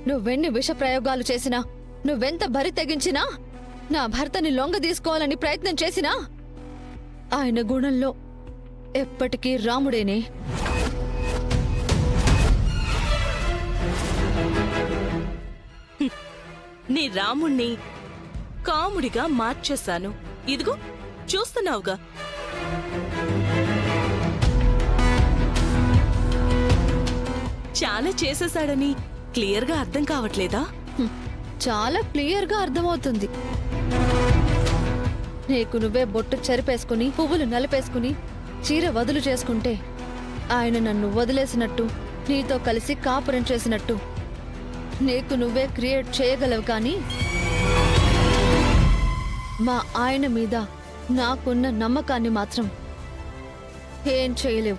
నువ్వెన్ని విష ప్రయోగాలు చేసినా, నువ్వెంత బరి తెగించినా, నా భర్తని లొంగ తీసుకోవాలని ప్రయత్నం చేసినా ఆయన గుణంలో ఎప్పటికీ రాముడేనే. నీ రాముణ్ణి కాముడిగా మార్చేశాను. ఇదిగో చూస్తున్నావుగా. చాలా చేసేశాడని క్లియర్గా అర్థం కావట్లేదా? చాలా క్లియర్గా అర్థమవుతుంది. నీకు నువ్వే బొట్టు చెరిపేసుకుని, పువ్వులు నలిపేసుకుని, చీర వదులు చేసుకుంటే ఆయన నన్ను వదిలేసినట్టు, నీతో కలిసి కాపురం చేసినట్టు నీకు నువ్వే క్రియేట్ చేయగలవు. కానీ మా ఆయన మీద నాకున్న నమ్మకాన్ని మాత్రం ఏం చేయలేవు.